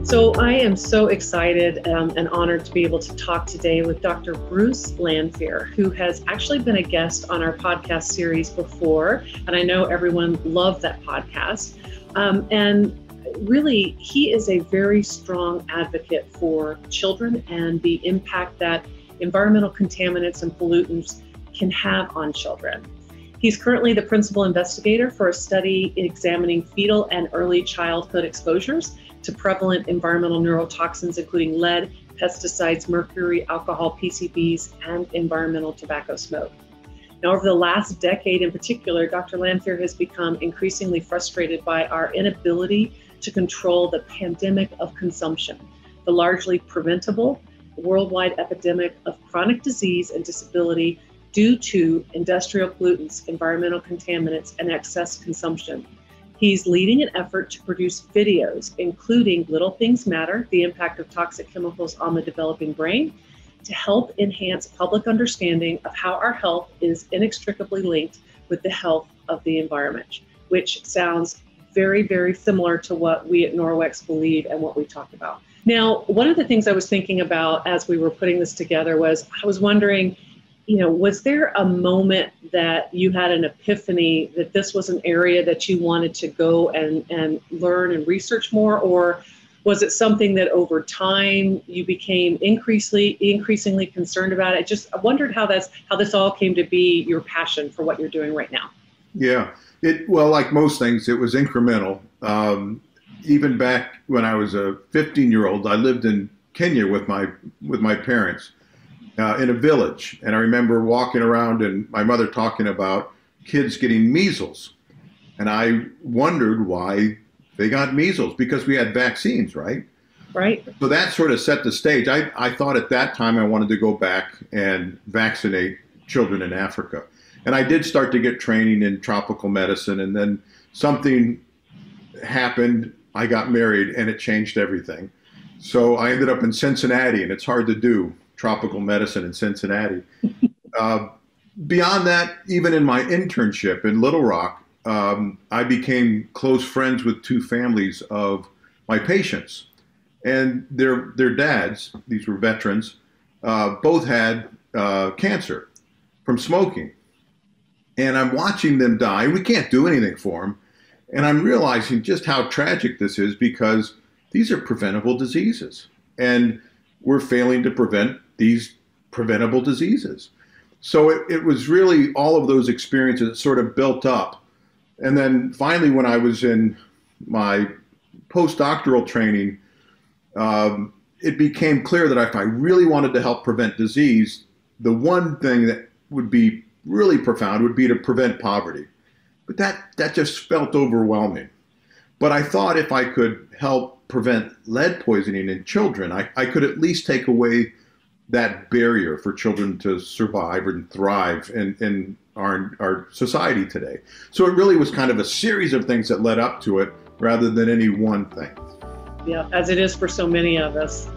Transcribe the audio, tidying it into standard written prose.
So I am so excited and honored to be able to talk today with Dr. Bruce Lanphear, who has actually been a guest on our podcast series before, and I know everyone loved that podcast. And really, he is a very strong advocate for children and the impact that environmental contaminants and pollutants can have on children. He's currently the principal investigator for a study examining fetal and early childhood exposures to prevalent environmental neurotoxins, including lead, pesticides, mercury, alcohol, PCBs, and environmental tobacco smoke. Now, over the last decade in particular, Dr. Lanphear has become increasingly frustrated by our inability to control the pandemic of consumption, the largely preventable worldwide epidemic of chronic disease and disability due to industrial pollutants, environmental contaminants, and excess consumption. He's leading an effort to produce videos, including Little Things Matter, the impact of toxic chemicals on the developing brain, to help enhance public understanding of how our health is inextricably linked with the health of the environment, which sounds very, very similar to what we at Norwex believe and what we talk about. Now, one of the things I was thinking about as we were putting this together was, I was wondering, was there a moment that you had an epiphany that this was an area that you wanted to go and learn and research more? Or was it something that over time you became increasingly concerned about? I wondered how this all came to be your passion for what you're doing right now. Yeah, well, like most things, it was incremental. Even back when I was a 15-year-old, I lived in Kenya with my parents. In a village, and I remember walking around and my mother talking about kids getting measles, and I wondered why they got measles, because we had vaccines, right? Right. So that sort of set the stage. I thought at that time I wanted to go back and vaccinate children in Africa, and I did start to get training in tropical medicine, and then something happened. I got married, and it changed everything. So I ended up in Cincinnati, and it's hard to do tropical medicine in Cincinnati. Beyond that, even in my internship in Little Rock, I became close friends with two families of my patients. And their dads, these were veterans, both had cancer from smoking. And I'm watching them die. We can't do anything for them. And I'm realizing just how tragic this is, because these are preventable diseases. And we're failing to prevent these preventable diseases. So it was really all of those experiences that sort of built up. And then finally, when I was in my postdoctoral training, it became clear that if I really wanted to help prevent disease, the one thing that would be really profound would be to prevent poverty. But that just felt overwhelming. But I thought if I could help prevent lead poisoning in children, I could at least take away that barrier for children to survive and thrive in our society today. So it really was kind of a series of things that led up to it rather than any one thing. Yeah, as it is for so many of us.